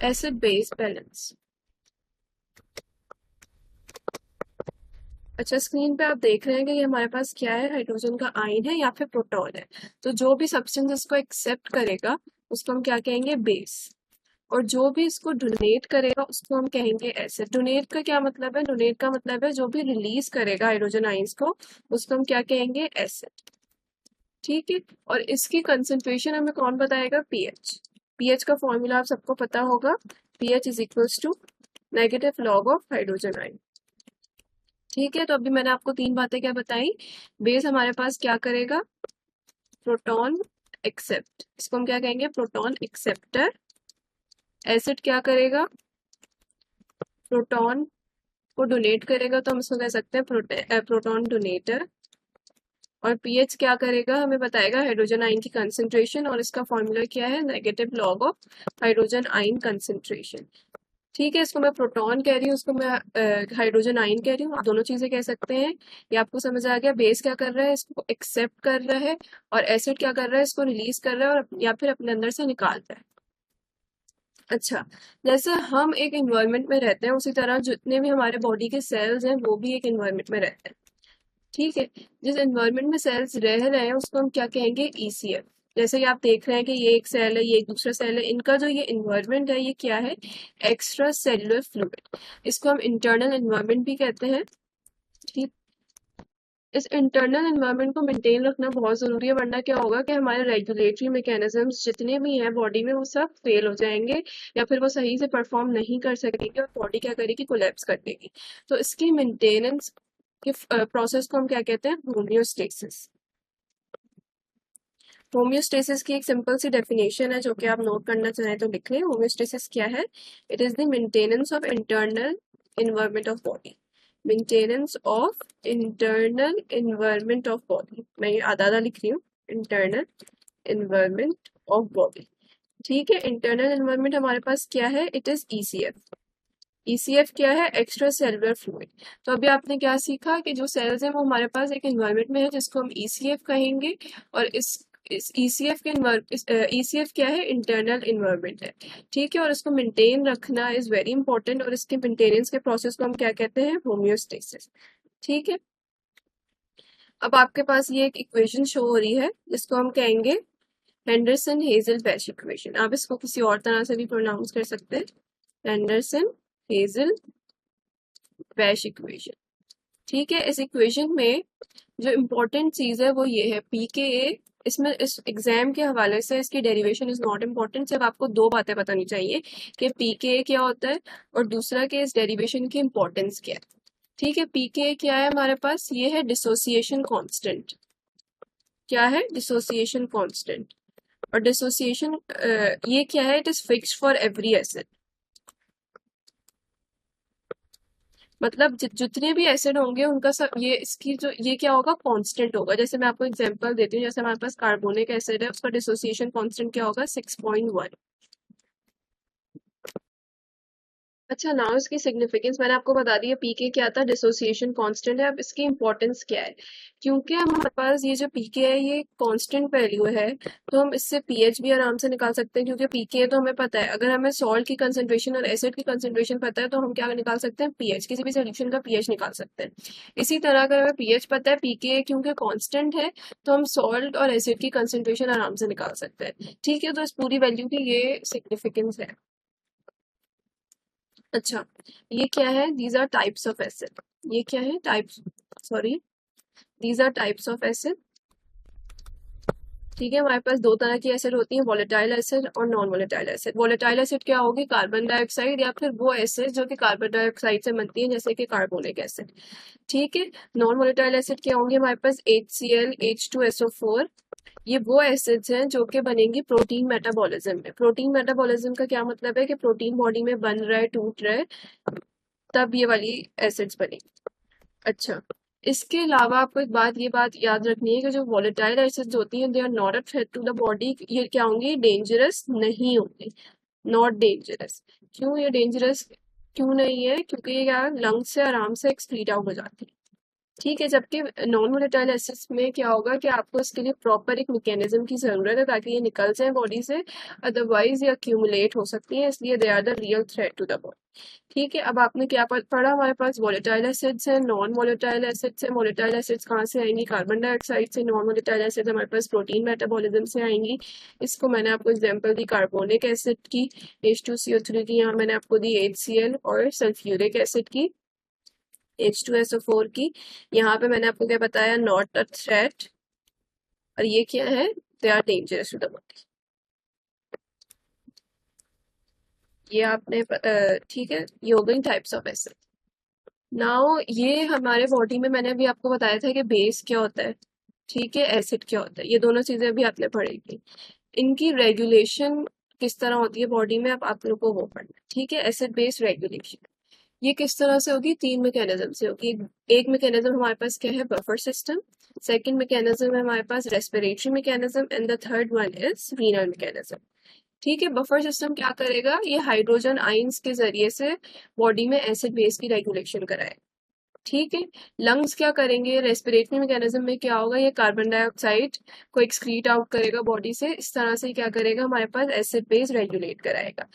Acid base balance. अच्छा, screen पे आप देख रहे हैं कि ये हमारे पास क्या है, हाइड्रोजन का आयन है या फिर प्रोटॉन है। तो जो भी सब्सटेंस इसको एक्सेप्ट करेगा उसको हम क्या कहेंगे, बेस। और जो भी इसको डोनेट करेगा उसको हम कहेंगे एसिड। डोनेट का क्या मतलब है, डोनेट का मतलब है जो भी रिलीज करेगा हाइड्रोजन आयंस को उसको हम क्या कहेंगे, एसिड। ठीक है। और इसकी कंसंट्रेशन हमें कौन बताएगा, पीएच। पीएच का फॉर्मूला आप सबको पता होगा, pH is equals to negative log of hydrogen ion. ठीक है। तो अभी मैंने आपको तीन बातें क्या बताई। बेस हमारे पास क्या करेगा, प्रोटॉन एक्सेप्ट, इसको हम क्या कहेंगे, प्रोटॉन एक्सेप्टर। एसिड क्या करेगा, प्रोटॉन को डोनेट करेगा, तो हम इसको कह सकते हैं प्रोटॉन डोनेटर। और पीएच क्या करेगा, हमें बताएगा हाइड्रोजन आयन की कंसंट्रेशन, और इसका फॉर्मूला क्या है, negative log of hydrogen ion concentration. ठीक है। इसको मैं प्रोटॉन कह रही हूँ, उसको मैं हाइड्रोजन आयन कह रही हूँ, आप दोनों चीजें कह सकते हैं। ये आपको समझ आ गया। बेस क्या कर रहा है, इसको एक्सेप्ट कर रहा है, और एसिड क्या कर रहा है, इसको रिलीज कर रहा है और या फिर अपने अंदर से निकाल रहा है। अच्छा, जैसे हम एक एनवायरनमेंट में रहते हैं उसी तरह जितने भी हमारे बॉडी के सेल्स हैं वो भी एक एनवायरनमेंट में रहते हैं। ठीक है। जिस एनवायरनमेंट में सेल्स रह रहे हैं उसको हम क्या कहेंगे, ईसीएफ। जैसे कि आप देख रहे हैं कि ये एक सेल है, ये एक दूसरा सेल है, इनका जो ये इन्वायरमेंट है ये क्या है, एक्स्ट्रा सेलुलर फ्लूइड। इसको हम इंटरनल इन्वायरमेंट भी कहते हैं। ठीक। इस इंटरनल इन्वायरमेंट को मेंटेन रखना बहुत जरूरी है, वरना क्या होगा कि हमारे रेगुलेटरी मैकेनिज्म्स जितने भी हैं बॉडी में वो सब फेल हो जाएंगे, या फिर वो सही से परफॉर्म नहीं कर सकेंगे और बॉडी क्या करेगी, कोलैप्स कर देगी। तो इसकी मेंटेनेंस के प्रोसेस को हम क्या कहते हैं, होम्योस्टेसिस। होम्योस्टेसिस की एक सिंपल सी डेफिनेशन है जो कि आप नोट करना चाहें तो लिख लें। होम्योस्टेसिस क्या है, it is the maintenance of internal environment of body. Maintenance of internal environment of body, मैं ये आधा आधा लिख रही हूँ, इंटरनल इन्वायरमेंट ऑफ बॉडी। ठीक है। इंटरनल इन्वायरमेंट हमारे पास क्या है, इट इज ईसीएफ। ईसीएफ क्या है, एक्स्ट्रा सेलुलर फ्लूइड। तो अभी आपने क्या सीखा कि जो सेल्स हैं वो हमारे पास एक एनवायरनमेंट में है जिसको हम ईसीएफ कहेंगे। और इस ईसीएफ के ईसीएफ क्या है, इंटरनल इन्वायरमेंट है। ठीक है। और इसको मेंटेन रखना इज वेरी इंपॉर्टेंट, और इसके मेंटेनेंस के प्रोसेस को हम क्या कहते हैं, होम्योस्टेसिस। ठीक है। अब आपके पास ये एक इक्वेशन शो हो रही है जिसको हम कहेंगे हेंडरसन हेजल बैच इक्वेशन। आप इसको किसी और तरह से भी प्रोनाउंस कर सकते हैं, हेंडरसन हेजल बैच इक्वेशन। ठीक है। इस इक्वेशन में जो इम्पोर्टेंट चीज है वो ये है, पीकेए। इसमें इस एग्जाम के हवाले से इसकी डेरिवेशन इज नॉट इम्पोर्टेंट, सिर्फ आपको दो बातें बतानी चाहिए कि पीकेए क्या होता है और दूसरा कि इस डेरिवेशन की इम्पोर्टेंस क्या है। ठीक है। पीकेए क्या है हमारे पास, ये है डिसोसिएशन कांस्टेंट। क्या है, डिसोसिएशन कांस्टेंट। और डिसोसिएशन ये क्या है, it is fixed for every acid. मतलब जितने भी एसिड होंगे उनका सब ये इसकी जो ये क्या होगा, कांस्टेंट होगा। जैसे मैं आपको एग्जांपल देती हूँ, जैसे हमारे पास कार्बोनिक एसिड है, उसका डिसोसिएशन कांस्टेंट क्या होगा, 6.1। अच्छा, नाउ इसकी सिग्निफिकेंस मैंने आपको बता दी है, पीके क्या था, डिसोसिएशन कांस्टेंट है। अब इसकी इंपॉर्टेंस क्या है, क्योंकि हमारे पास ये जो पीके है ये कांस्टेंट वैल्यू है, तो हम इससे पीएच भी आराम से निकाल सकते हैं। क्योंकि पीके तो हमें पता है, अगर हमें सॉल्ट की कंसेंट्रेशन और एसिड की कंसेंट्रेशन पता है तो हम क्या निकाल सकते हैं, पीएच, किसी भी सोल्यूशन का पीएच निकाल सकते हैं। इसी तरह अगर हमें पीएच पता है, पीके क्योंकि कांस्टेंट है, तो हम सॉल्ट और एसिड की कंसेंट्रेशन आराम से निकाल सकते हैं। ठीक है। तो इस पूरी वैल्यू की ये सिग्निफिकेंस है। अच्छा, ये क्या है, these are types of acid. ये क्या है, types, sorry, these are types of acid. ठीक है। हमारे पास दो तरह की एसिड होती है, वोलेटाइल एसिड और non volatile acid. Volatile acid क्या होगी, कार्बन डाइऑक्साइड या फिर वो एसिड जो कि कार्बन डाइऑक्साइड से बनती है, जैसे कि कार्बोनिक एसिड। ठीक है। नॉन वोलेटाइल एसिड क्या होंगे हमारे पास, HCl, H2SO4। ये वो एसिड्स हैं जो कि बनेंगी प्रोटीन मेटाबॉलिज्म में। प्रोटीन मेटाबॉलिज्म का क्या मतलब है कि प्रोटीन बॉडी में बन रहा है, टूट रहा है, तब ये वाली एसिड्स बनेगी। अच्छा, इसके अलावा आपको एक बात, ये बात याद रखनी है कि जो वॉलेटाइल एसिड्स होती हैं, they are not a threat to the body. ये क्या होंगी, डेंजरस नहीं होंगी, नॉट डेंजरस। क्यों ये डेंजरस क्यों नहीं है, क्योंकि ये क्या, लंग से आराम से एक्सक्रीट आउट हो जाती है। ठीक है, जबकि नॉन वोलेटाइल एसिड्स में क्या होगा कि आपको इसके लिए प्रॉपर एक मैकेनिज्म की जरूरत है ताकि ये निकल जाए बॉडी से, अदरवाइज ये अक्यूमुलेट हो सकती है, इसलिए they are the real threat to the body. ठीक है, अब आपने क्या पढ़ा, हमारे पास वोलेटाइल एसिड्स है, नॉन वोलेटाइल एसिड्स है। वोलेटाइल एसिड्स कहाँ से आएंगी, कार्बन डाइऑक्साइड से। नॉन वोलेटाइल एसिड्स हमारे पास प्रोटीन मेटाबॉलिज्म से आएंगी। इसको मैंने आपको एग्जांपल दी कार्बोनिक एसिड की, H2CO3 की, यहाँ मैंने आपको दी HCl, और सल्फ्यूरिक एसिड की, H2SO4 की। यहाँ पे मैंने आपको क्या बताया, नॉट अ थ्रेट, और ये क्या है, they are dangerous to the body. ये आपने ठीक है, ये हो गई टाइप्स ऑफ एसिड। नाउ ये हमारे बॉडी में मैंने अभी आपको बताया था कि बेस क्या होता है, ठीक है, एसिड क्या होता है, ये दोनों चीजें अभी आपने पढ़ेगी। इनकी रेगुलेशन किस तरह होती है बॉडी में, अब आप लोग को वो पढ़ना है। ठीक है, एसिड बेस रेगुलेशन ये किस तरह से होगी, तीन मैकेनिज्म से होगी। एक मैकेनिज्म हमारे पास क्या है, बफर सिस्टम। सेकंड मैकेनिज्म है हमारे पास respiratory mechanism, and the third one is renal mechanism. ठीक है, बफर सिस्टम क्या करेगा, ये हाइड्रोजन आयंस के जरिए से बॉडी में एसिड बेस की रेगुलेशन कराएगा। ठीक है, लंग्स क्या करेंगे, रेस्पिरेटरी मैकेनिज्म में क्या होगा, ये कार्बन डाइऑक्साइड को एक्सक्रीट आउट करेगा बॉडी से, इस तरह से क्या करेगा, हमारे पास एसिड बेस रेगुलेट कराएगा।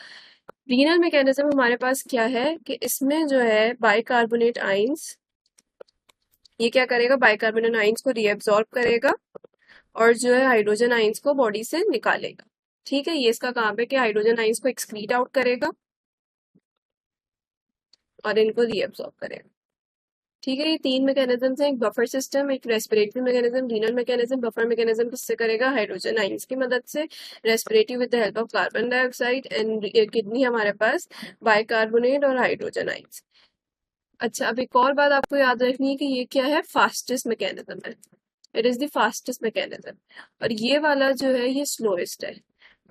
रीनल मैकेनिज्म हमारे पास क्या है कि इसमें जो है बाइकार्बोनेट आयंस, ये क्या करेगा, बाइकार्बोनेट आयंस को रीअब्सॉर्ब करेगा और जो है हाइड्रोजन आयंस को बॉडी से निकालेगा। ठीक है, ये इसका काम है कि हाइड्रोजन आयंस को एक्सक्रीट आउट करेगा और इनको रीअब्सॉर्ब करेगा। ठीक है, ये तीन मैकेनिज्म हैं, एक बफर सिस्टम, एक respiratory mechanism, renal mechanism. Buffer mechanism किससे करेगा, हाइड्रोजन आयंस की मदद से। Respiratory with the help of carbon dioxide, and kidney हमारे पास बाइकार्बोनेट और हाइड्रोजन आयंस। अच्छा, अब एक और बात आपको याद रखनी है कि ये क्या है, फास्टेस्ट मैकेनिज्म है, it is the fastest mechanism. और ये वाला जो है ये स्लोएस्ट है,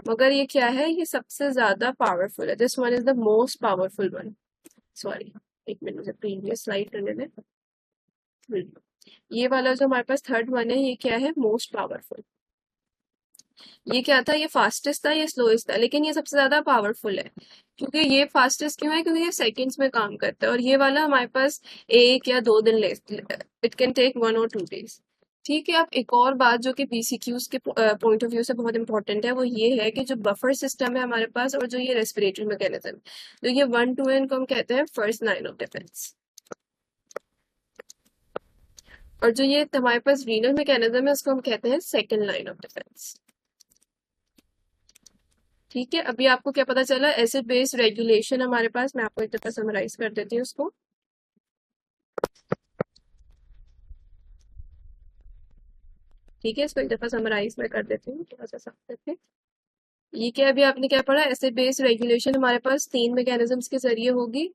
मगर ये क्या है, ये सबसे ज्यादा पावरफुल है। This one is the most powerful one. Sorry, एक मिनट, मुझे प्रीवियस स्लाइड करने दें। ये वाला जो हमारे पास थर्ड वन है, ये क्या है, मोस्ट पावरफुल। ये क्या था, ये फास्टेस्ट था, ये स्लोएस्ट था, लेकिन ये सबसे ज्यादा पावरफुल है। क्योंकि ये फास्टेस्ट क्यों है, क्योंकि ये सेकंड्स में काम करता है, और ये वाला हमारे पास 1 या 2 दिन ले, इट कैन टेक 1 और 2 days। ठीक है, अब एक और बात जो कि BCQs के पॉइंट ऑफ व्यू से बहुत इंपॉर्टेंट है, वो ये है कि जो बफर सिस्टम है हमारे पास और जो ये रेस्पिरेटरी मैकेनिज्म, तो ये 1 2 है, इनको हम कहते हैं फर्स्ट लाइन ऑफ डिफेंस। और जो ये हमारे पास रीनल मैकेनिज्म है, उसको हम कहते हैं सेकेंड लाइन ऑफ डिफेंस। ठीक है, अभी आपको क्या पता चला, एसिड बेस रेगुलेशन हमारे पास, मैं आपको एक दफा समराइज कर देती हूँ उसको। ठीक है, इसको एक दफा समराइज मैं कर देती हूँ थोड़ा सा साफ करके। ये क्या, अभी आपने क्या पढ़ा, एसिड बेस रेगुलेशन हमारे पास तीन मैकेनिज्म्स के जरिए होगी।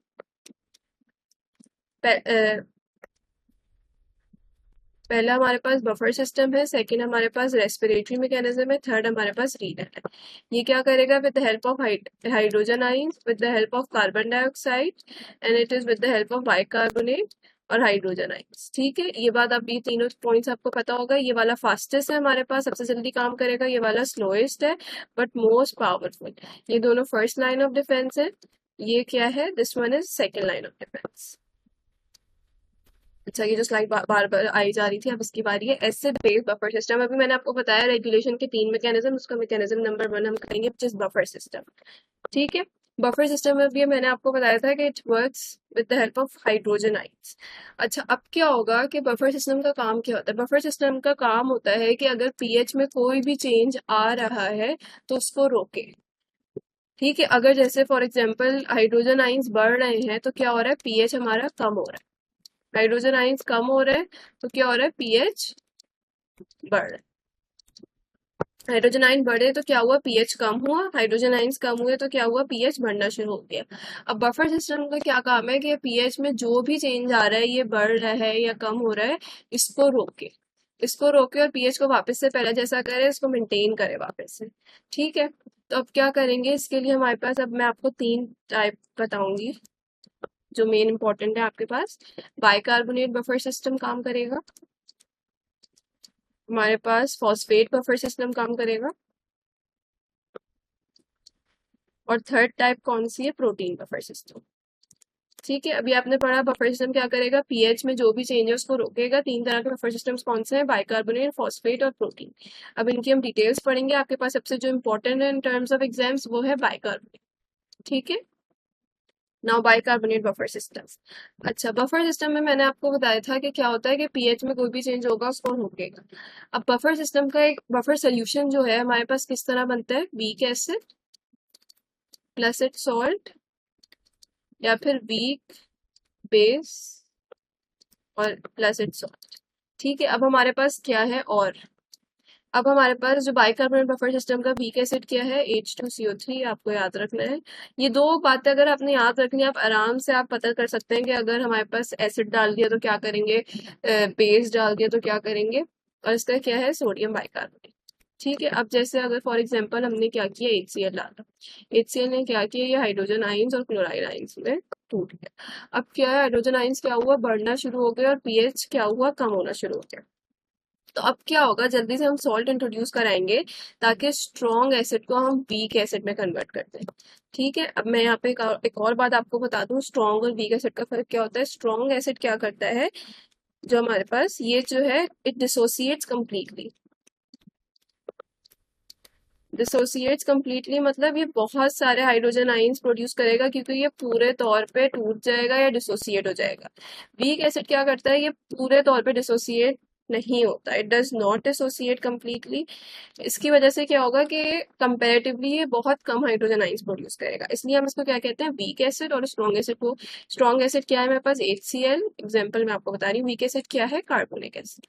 पहला हमारे पास बफर सिस्टम है, सेकंड हमारे पास रेस्पिरेटरी मैकेनिज्म है, थर्ड हमारे पास रीनल है। ये क्या करेगा, with the help of hydrogen ions, with the help of carbon dioxide, and it is with the help of bicarbonate और हाइड्रोजन आयंस। ठीक है, ये बात, अब ये तीनों पॉइंट्स आपको पता होगा। ये वाला फास्टेस्ट है हमारे पास, सबसे जल्दी काम करेगा, ये वाला स्लोएस्ट है बट मोस्ट पावरफुल। ये दोनों फर्स्ट लाइन ऑफ डिफेंस है, ये क्या है, this one is second line of defence. अच्छा, ये जो स्लाइड बार बार आई जा रही थी, अब इसकी बारी है, एसिड बेस बफर सिस्टम। अभी मैंने आपको बताया रेगुलेशन के तीन मैकेनिज्म, उसका मैकेनिज्म नंबर 1 हम करेंगे, विच इज बफर सिस्टम। ठीक है, बफर सिस्टम में भी मैंने आपको बताया था कि it works with the help of hydrogen ions. अच्छा, अब क्या होगा कि बफर सिस्टम का काम क्या होता है, बफर सिस्टम का काम होता है कि अगर पीएच में कोई भी चेंज आ रहा है तो उसको रोके। ठीक है, अगर जैसे फॉर एग्जांपल हाइड्रोजन आयंस बढ़ रहे हैं तो क्या हो रहा है, पीएच हमारा कम हो रहा है। हाइड्रोजन आयंस कम हो रहे हैं तो क्या हो रहा है, पीएच बढ़ रहा है। हाइड्रोजन आयन बढ़े तो क्या हुआ, पीएच कम हुआ। हाइड्रोजन आयंस कम हुए तो क्या हुआ, पीएच बढ़ना शुरू हो गया। अब बफर सिस्टम का क्या काम है कि पीएच में जो भी चेंज आ रहा है, ये बढ़ रहा है या कम हो रहा है, इसको रोके, इसको रोके और पीएच को वापस से पहले जैसा करे, इसको मेंटेन करे वापस से। ठीक है, तो अब क्या करेंगे इसके लिए हमारे पास, अब मैं आपको 3 टाइप बताऊंगी जो मेन इंपॉर्टेंट है आपके पास। बाइकार्बोनेट बफर सिस्टम काम करेगा, हमारे पास फॉस्फेट बफर सिस्टम काम करेगा, और थर्ड टाइप कौन सी है, प्रोटीन बफर सिस्टम। ठीक है, अभी आपने पढ़ा बफर सिस्टम क्या करेगा, पीएच में जो भी चेंज है उसको रोकेगा। 3 तरह के बफर सिस्टम्स कौन से हैं, बाइकार्बोनेट, फॉस्फेट और प्रोटीन। अब इनकी हम डिटेल्स पढ़ेंगे। आपके पास सबसे जो इंपॉर्टेंट है इन टर्म्स ऑफ एग्जाम्स वो है बाइकार्बोनेट। ठीक है, नाउ बाइकार्बोनेट बफर सिस्टम। अच्छा, बफर सिस्टम में मैंने आपको बताया था कि क्या होता है कि पीएच में कोई भी चेंज होगा उसको रोकेगा। अब बफर सिस्टम का एक बफर सोल्यूशन जो है हमारे पास किस तरह बनता है, weak acid plus it salt, या फिर वीक बेस और प्लस इट सॉल्ट। ठीक है, अब हमारे पास क्या है, और अब हमारे पास जो बाइकार्बोनेट बफर सिस्टम का वीक एसिड क्या है, H2CO3। आपको याद रखना है ये दो बातें। अगर आपने याद रखनी है, आप आराम से आप पता कर सकते हैं कि अगर हमारे पास एसिड डाल दिया तो क्या करेंगे, बेस डाल दिया तो क्या करेंगे, और इसका क्या है, सोडियम बाइकार्बोनेट। ठीक है, अब जैसे अगर फॉर एग्जांपल हमने क्या किया, HCl डाला, HCl ने क्या किया, ये हाइड्रोजन आइंस और क्लोराइड आइंस में टूट गया। अब क्या है, हाइड्रोजन आइंस क्या हुआ, बढ़ना शुरू हो गया और पीएच क्या हुआ, कम होना शुरू हो गया। तो अब क्या होगा, जल्दी से हम सॉल्ट इंट्रोड्यूस कराएंगे ताकि स्ट्रॉन्ग एसिड को हम वीक एसिड में कन्वर्ट कर दें। ठीक है, अब मैं यहाँ पे एक और बात आपको बता दूं, स्ट्रॉन्ग और वीक एसिड का फर्क क्या होता है। स्ट्रॉन्ग एसिड क्या करता है, जो हमारे पास ये जो है, it dissociates completely. Dissociates completely मतलब ये बहुत सारे हाइड्रोजन आइंस प्रोड्यूस करेगा, क्योंकि ये पूरे तौर पे टूट जाएगा या डिसोसिएट हो जाएगा। वीक एसिड क्या करता है, ये पूरे तौर पे डिसोसिएट नहीं होता, it does not dissociate completely. इसकी वजह से क्या होगा कि कंपैरेटिवली ये बहुत कम हाइड्रोजन आइंस प्रोड्यूस करेगा, इसलिए हम इसको क्या कहते हैं, वीक एसिड। और स्ट्रॉन्ग एसिड को, स्ट्रॉन्ग एसिड क्या है मेरे पास, HCl एग्जांपल मैं आपको बता रही हूँ। वीक एसिड क्या है, कार्बोनिक एसिड।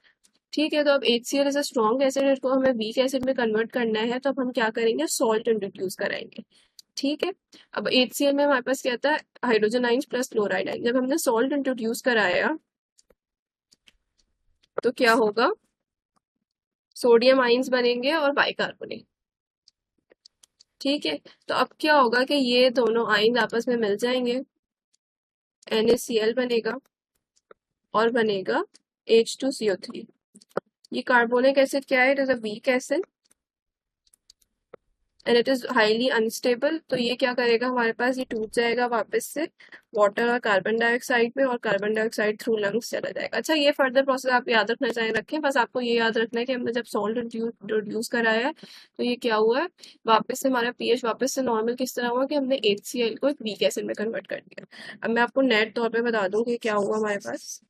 ठीक है, तो अब HCl is a strong acid, इसको हमें वीक एसिड में कन्वर्ट करना है, तो अब हम क्या करेंगे, सॉल्ट इंट्रोड्यूस कराएंगे। ठीक है, अब HCl में हमारे पास क्या था, hydrogen ions plus chloride ions. जब हमने सॉल्ट इंट्रोड्यूस कराया तो क्या होगा, सोडियम आइंस बनेंगे और बाइकार्बोनेट। ठीक है, तो अब क्या होगा कि ये दोनों आइंस आपस में मिल जाएंगे, NaCl बनेगा और बनेगा H2CO3। ये कार्बोनिक एसिड क्या है, it is a weak acid and it is highly unstable. तो ये क्या करेगा, हमारे पास ये टूट जाएगा वापस से वाटर और कार्बन डाइऑक्साइड में, और कार्बन डाइऑक्साइड थ्रू लंग्स चला जाएगा। अच्छा, ये फर्दर प्रोसेस आप याद रखना चाहे रखें, बस आपको ये याद रखना है कि हमने जब सॉल्ट इंट्रोड्यूस कराया है तो ये क्या हुआ है, वापस से हमारा पीएच वापस से नॉर्मल किस तरह हुआ कि हमने HCl को एक वीक एसिड में कन्वर्ट कर दिया। अब मैं आपको नेट तौर पर बता दूं कि क्या हुआ हमारे पास।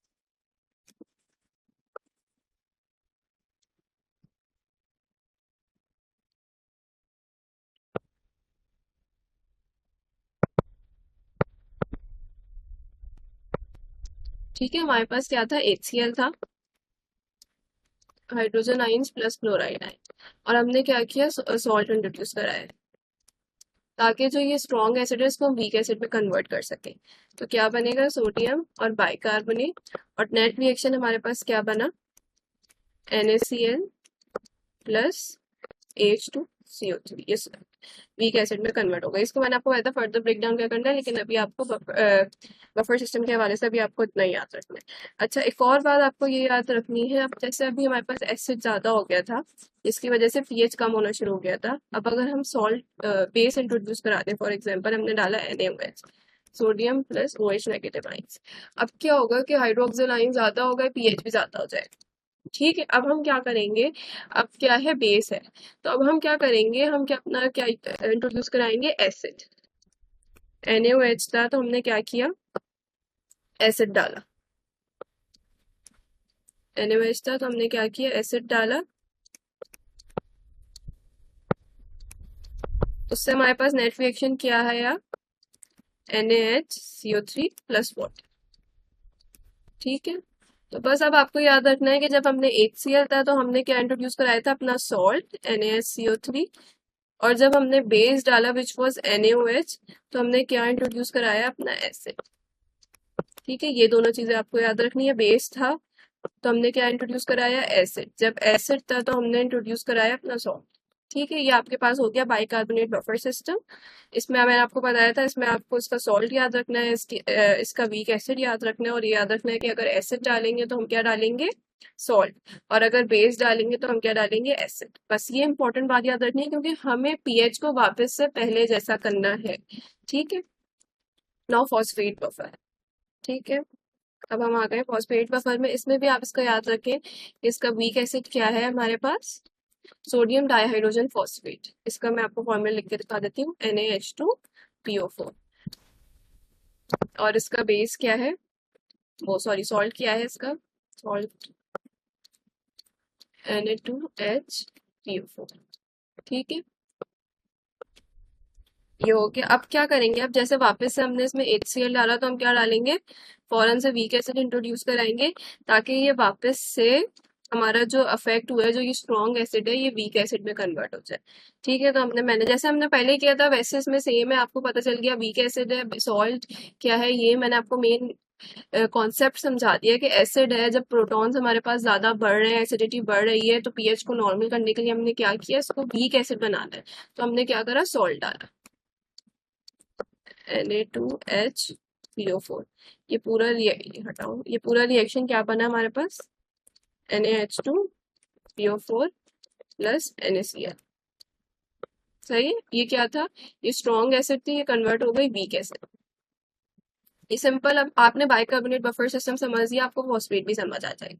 ठीक है, हमारे पास क्या था, HCl था, हाइड्रोजन आइंस प्लस क्लोराइड आइन, और हमने क्या किया, सॉल्ट इंट्रोड्यूस कराया ताकि जो ये स्ट्रॉन्ग एसिड है इसको हम वीक एसिड में कन्वर्ट कर सकें। तो क्या बनेगा, सोडियम और बाइकार्बोनेट, और नेट रिएक्शन हमारे पास क्या बना, NaCl प्लस H2CO3। ये वीक एसिड में कन्वर्ट होगा। इसको मैंने आपको बताया था फर्दर ब्रेक डाउन क्या करना है, लेकिन अभी आपको बफर सिस्टम के हवाले से अभी आपको इतना ही याद रखना है। अच्छा, एक और बात आपको ये याद रखनी है, अब जैसे अभी हमारे पास एसिड ज्यादा हो गया था जिसकी वजह से पीएच कम होना शुरू हो गया था। अब अगर हम सॉल्ट बेस इंट्रोड्यूस कराते हैं, फॉर एग्जाम्पल हमने डाला NaOH, sodium plus OH negative ions. अब क्या होगा कि हाइड्रोक्सिल आइन ज्यादा होगा, पीएच भी ज्यादा हो जाएगा। ठीक है, अब हम क्या करेंगे, अब क्या है, बेस है, तो अब हम क्या करेंगे, हम क्या अपना क्या इंट्रोड्यूस कराएंगे, एसिड। NaOH था तो हमने क्या किया, एसिड डाला। NaOH था तो हमने क्या किया, एसिड डाला। उससे हमारे पास नेट रिएक्शन क्या है यार, NaHCO3 प्लस वाटर। ठीक है, तो बस अब आपको याद रखना है कि जब हमने HCl था तो हमने क्या इंट्रोड्यूस कराया था, अपना सॉल्ट NaHCO3, और जब हमने बेस डाला विच वॉज NaOH तो हमने क्या इंट्रोड्यूस कराया, अपना एसिड। ठीक है, ये दोनों चीजें आपको याद रखनी है। बेस था तो हमने क्या इंट्रोड्यूस कराया, एसिड। जब एसिड था तो हमने इंट्रोड्यूस कराया अपना सॉल्ट। ठीक है, ये आपके पास हो गया बाइकार्बोनेट बफर सिस्टम। इसमें मैंने आपको बताया था, इसमें आपको इसका सॉल्ट याद रखना है, इसका वीक एसिड याद रखना है, और ये याद रखना है कि अगर एसिड डालेंगे तो हम क्या डालेंगे, सॉल्ट, और अगर बेस डालेंगे तो हम क्या डालेंगे, एसिड। बस ये इंपॉर्टेंट बात याद रखनी है, क्योंकि हमें पीएच को वापस से पहले जैसा करना है। ठीक है, नाउ फॉस्फेट बफर। ठीक है, अब हम आ गए फॉस्फेट बफर में। इसमें भी आप इसका याद रखें, इसका वीक एसिड क्या है हमारे पास, सोडियम डाइहाइड्रोजन फॉस्फेट। इसका मैं आपको फॉर्मूला लिख के दिखा देती हूँ, NaH2PO4। और इसका बेस क्या है, वो सॉरी सॉल्ट क्या है इसका, सॉल्ट Na2HPO4। ठीक है, ये हो गया। अब क्या करेंगे, अब जैसे वापस से हमने इसमें HCl डाला तो हम क्या डालेंगे, फौरन से वीक एसिड इंट्रोड्यूस कराएंगे, ताकि ये वापस से हमारा जो अफेक्ट हुआ है, जो ये स्ट्रॉन्ग एसिड है, ये वीक एसिड में कन्वर्ट हो जाए। ठीक है, तो मैंने जैसे हमने पहले किया था वैसे इसमें सेम है, आपको पता चल गया वीक एसिड है, सॉल्ट क्या है, ये मैंने आपको मेन कॉन्सेप्ट समझा दिया कि एसिड है, जब प्रोटॉन्स हमारे पास ज्यादा बढ़ रहे हैं, एसिडिटी बढ़ रही है, तो पीएच को नॉर्मल करने के लिए हमने क्या किया, इसको वीक एसिड बनाना है, तो हमने क्या करा, सॉल्ट डाला, Na2HPO4। ये पूरा हटाओ, ये पूरा रिएक्शन क्या बना हमारे पास, NaH2PO4 प्लस NaCl। सही है, ये क्या था, ये स्ट्रॉन्ग एसिड थी, ये कन्वर्ट हो गई वीक एसिड। ये सिंपल, अब आपने बाइकार्बोनेट बफर सिस्टम समझ लिया, आपको फॉस्फेट भी समझ आ जाएगी।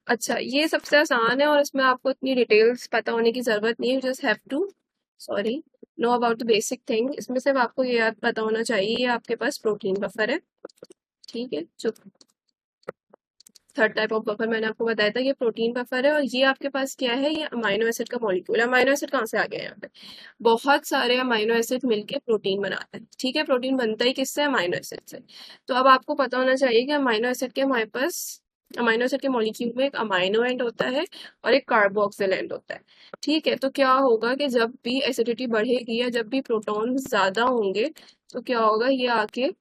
अच्छा, ये सबसे आसान है और इसमें आपको इतनी डिटेल्स पता होने की जरूरत नहीं है, just have to sorry know about the basic thing. इसमें सिर्फ आपको ये याद पता होना चाहिए, ये आपके पास प्रोटीन बफर है। ठीक है, जो थर्ड टाइप ऑफ बफर मैंने आपको बताया था, ये प्रोटीन बफर है। और ये आपके पास क्या है, ये अमाइनो एसिड का मॉलिक्यूल है। अमाइनो एसिड कहाँ से आ गया यहाँ पे, बहुत सारे अमाइनो एसिड मिलके प्रोटीन बनाते हैं। ठीक है, प्रोटीन बनता ही किससे, अमाइनो एसिड से। तो अब आपको पता होना चाहिए कि अमाइनो एसिड के हमारे पास, अमाइनो एसिड के मॉलिक्यूल में एक अमाइनो एंड होता है और एक कार्बोक्सिल एंड होता है। ठीक है, तो क्या होगा कि जब भी एसिडिटी बढ़ेगी या जब भी प्रोटॉन ज्यादा होंगे, तो क्या होगा, ये आके,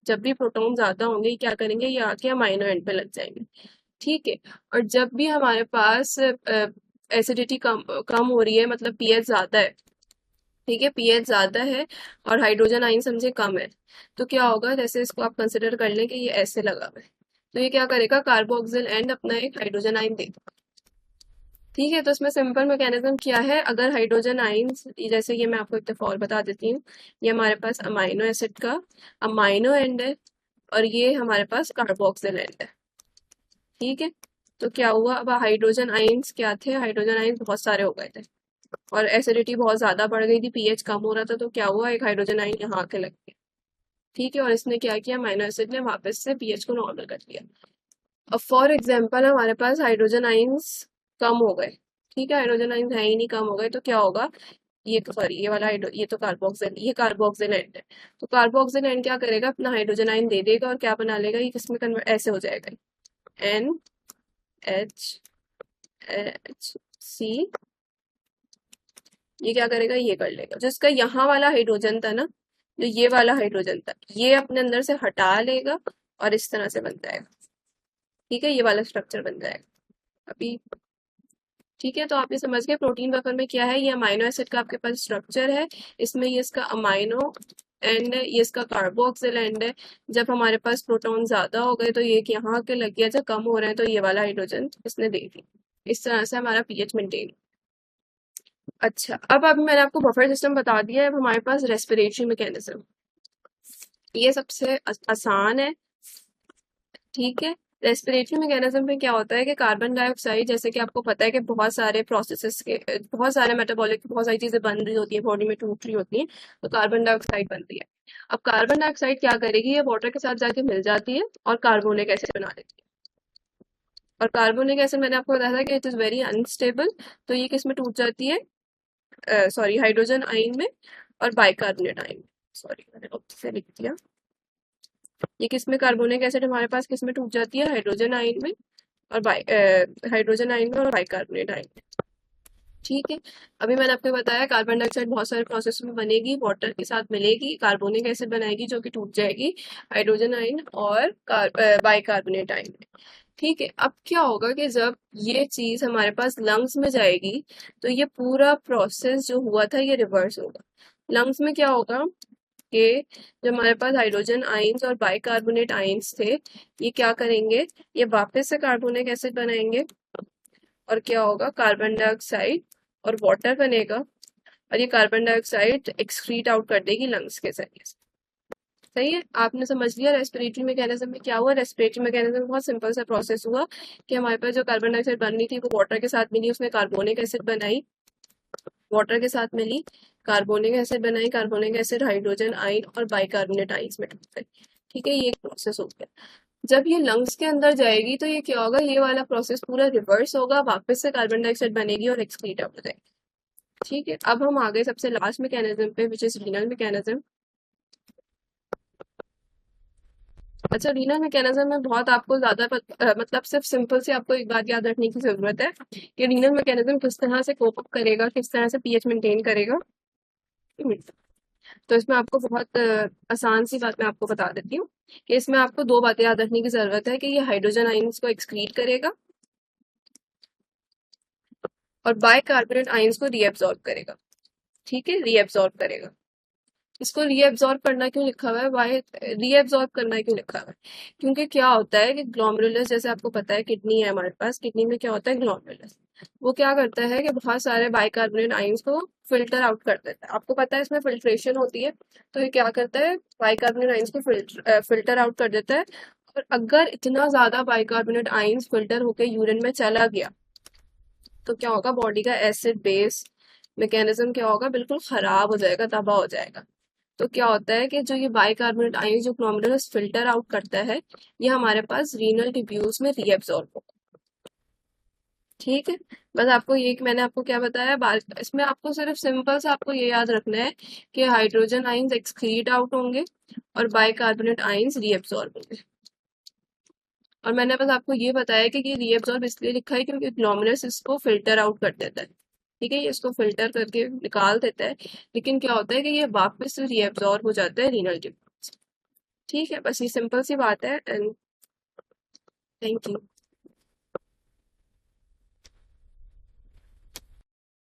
जब भी प्रोटॉन ज्यादा होंगे, ये क्या करेंगे, ये आके अमाइनो एंड पे लग जाएंगे। ठीक है, और जब भी हमारे पास एसिडिटी कम कम हो रही है, मतलब पीएच ज्यादा है, ठीक है, पीएच ज्यादा है और हाइड्रोजन आयन समझे कम है, तो क्या होगा, जैसे इसको आप कंसिडर कर लें कि ये ऐसे लगा हुआ है, तो ये क्या करेगा, कार्बोक्सिल एंड अपना एक हाइड्रोजन आयन देगा। ठीक है, तो इसमें सिंपल मैकेनिज्म क्या है, अगर हाइड्रोजन आयन्स, जैसे ये मैं आपको एक दफा और बता देती हूँ, ये हमारे पास अमाइनो एसिड का अमाइनो एंड है और ये हमारे पास कार्बोक्सिल एंड है। ठीक है, तो क्या हुआ, अब हाइड्रोजन आयन्स क्या थे, हाइड्रोजन आयन्स बहुत सारे हो गए थे और एसिडिटी बहुत ज्यादा बढ़ गई थी, पीएच कम हो रहा था, तो क्या हुआ, एक हाइड्रोजन आयन यहाँ आके लग गया। ठीक है, और इसने क्या किया, अमाइनो एसिड ने वापस से पीएच को नॉर्मल कर दिया। अब फॉर एग्जाम्पल हमारे पास हाइड्रोजन आयन्स कम हो गए, ठीक है, हाइड्रोजन आयन्स है ही नहीं, कम हो गए, तो क्या होगा, ये सॉरी ये वाला ये तो कार्बोक्सिल, ये कार्बोक्सिल एंड है, तो कार्बोक्सिल एंड क्या करेगा, अपना हाइड्रोजन आयन दे देगा और क्या बना लेगा, ये किसमें कन्वर्ट, ऐसे हो जाएगा, NHC। ये क्या करेगा, ये कर लेगा, जिसका यहाँ वाला हाइड्रोजन था ना, जो ये वाला हाइड्रोजन था, ये अपने अंदर से हटा लेगा और इस तरह से बन जाएगा। ठीक है, ये वाला स्ट्रक्चर बन जाएगा अभी। ठीक है, तो आप ये समझ गए प्रोटीन बफर में क्या है, ये अमाइनो एसिड का आपके पास स्ट्रक्चर है, इसमें ये इसका अमाइनो एंड है, ये इसका कार्बोक्सिल एंड है। जब हमारे पास प्रोटॉन ज्यादा हो गए तो ये यहाँ के लग गया, जब कम हो रहे हैं तो ये वाला हाइड्रोजन इसने दे दी। इस तरह से हमारा पीएच मेंटेन। अच्छा, अब मैंने आपको बफर सिस्टम बता दिया है, अब हमारे पास रेस्पिरेटरी मैकेनिज्म, ये सबसे आसान है। ठीक है, रेस्पिरेटरी मैकेनिज्म में क्या होता है कि कार्बन डाइऑक्साइड, जैसे कि आपको पता है कि बहुत सारे प्रोसेसेस के, बहुत सारे मेटाबॉलिक, बहुत सारी चीजें बन रही होती है, बॉडी में टूट रही होती है, तो कार्बन डाइऑक्साइड बनती है। अब कार्बन डाइऑक्साइड क्या करेगी, ये वाटर के साथ जाके मिल जाती है और कार्बोनिक एसिड बना देती है। और कार्बोनिक एसिड मैंने आपको बताया था कि इट इज वेरी अनस्टेबल, तो ये किस में टूट जाती है, सॉरी हाइड्रोजन आयन में और बाइकार्बोनेट आयन में। सॉरी मैंने गलती से लिख दिया, ये किस में, कार्बोनिक एसिड हमारे पास किस में टूट जाती है, हाइड्रोजन आयन में और हाइड्रोजन आयन में और बाइकार्बोनेट आयन में। ठीक है, अभी मैंने आपको बताया कार्बन डाइऑक्साइड बहुत सारे प्रोसेस में बनेगी, वाटर के साथ मिलेगी, कार्बोनिक एसिड बनाएगी जो कि टूट जाएगी हाइड्रोजन आयन और बाइकार्बोनेट आयन में। ठीक है, अब क्या होगा कि जब ये चीज हमारे पास लंग्स में जाएगी, तो ये पूरा प्रोसेस जो हुआ था ये रिवर्स होगा। लंग्स में क्या होगा कि जो हमारे पास हाइड्रोजन आयंस और बाइकार्बोनेट आयंस थे, ये क्या करेंगे, ये वापस से कार्बोनिक एसिड बनाएंगे और क्या होगा, कार्बन डाइऑक्साइड और वाटर बनेगा और ये कार्बन डाइऑक्साइड एक्सक्रीट आउट कर देगी लंग्स के जरिए से। सही है, आपने समझ लिया रेस्पिरेटरी मैकेनिज्म में क्या हुआ। रेस्पिरेटरी मैकेनिज्म बहुत सिंपल सा प्रोसेस हुआ कि हमारे पास जो कार्बन डाइऑक्साइड बननी थी वो वाटर के साथ मिली, उसने कार्बोनिक एसिड बनाई, वाटर के साथ मिली, कार्बोनिक एसिड बनाई, कार्बोनिक एसिड हाइड्रोजन आयन और बाइकार्बोनेट आयन्स में टूट गए। ठीक है, ये एक प्रोसेस हो गया। जब ये लंग्स के अंदर जाएगी तो ये क्या होगा, ये वाला प्रोसेस पूरा रिवर्स होगा, वापस से कार्बन डाइऑक्साइड बनेगी और एक्सक्रीट आउट हो जाएगी। ठीक है, अब हम आ गए सबसे लास्ट मैकेनिज्म पे, विच इज रीनल मैकेनिज्म। अच्छा, रीनल मैकेनिज्म में बहुत आपको ज्यादा मतलब सिर्फ सिंपल से आपको एक बात याद रखने की जरूरत है कि रीनल मैकेनिज्म किस तरह से कोप अप करेगा, किस तरह से पीएच मेंटेन करेगा। तो इसमें आपको बहुत आसान सी बात मैं आपको बता देती हूँ कि इसमें आपको दो बातें याद रखने की जरूरत है कि ये हाइड्रोजन आयंस को एक्सक्रीट करेगा और बाइकार्बोनेट आयंस को रीएब्सॉर्ब करेगा। ठीक है, रीएब्सॉर्ब करेगा। इसको रीएब्सॉर्ब करना क्यों लिखा हुआ है, वाई रीएब्सॉर्ब करना क्यों लिखा हुआ है, क्योंकि क्या होता है कि ग्लोमेरुलस, जैसे आपको पता है किडनी है हमारे पास, किडनी में क्या होता है ग्लोमेरुलस, वो क्या करता है कि बहुत सारे बाइकार्बोनेट आयंस को फिल्टर आउट कर देता है। आपको पता है इसमें फिल्ट्रेशन होती है, तो ये क्या करता है, बाइकार्बोनेट आयंस को फिल्टर आउट कर देता है। और अगर इतना ज्यादा बाइकार्बोनेट आयंस फिल्टर होकर यूरिन में चला गया तो क्या होगा, बॉडी का एसिड बेस मैकेनिज्म क्या होगा, बिल्कुल खराब हो जाएगा, तबाह हो जाएगा। तो क्या होता है कि जो ये बाइकार्बोनेट आयन जो ग्लोमेरुलस फिल्टर आउट करता है, ये हमारे पास रीनल ट्यूब्यूल्स में रीएब्सॉर्ब होगा। ठीक है, बस आपको ये मैंने आपको क्या बताया, इसमें आपको सिर्फ सिंपल से आपको ये याद रखना है कि हाइड्रोजन आयंस एक्सक्रीट आउट होंगे और बाइकार्बोनेट आयंस रीएब्सॉर्ब होंगे। और मैंने बस आपको ये बताया कि ये रीएब्सॉर्ब इसलिए लिखा है क्योंकि ग्लोमेरुलस इसको फिल्टर आउट कर देता है। ठीक है, ये इसको फिल्टर करके निकाल देता है, लेकिन क्या होता है कि ये वापस से रीएब्सॉर्ब हो जाता है रीनल ट्यूब। ठीक है, बस ये सिंपल सी बात है। And thank you.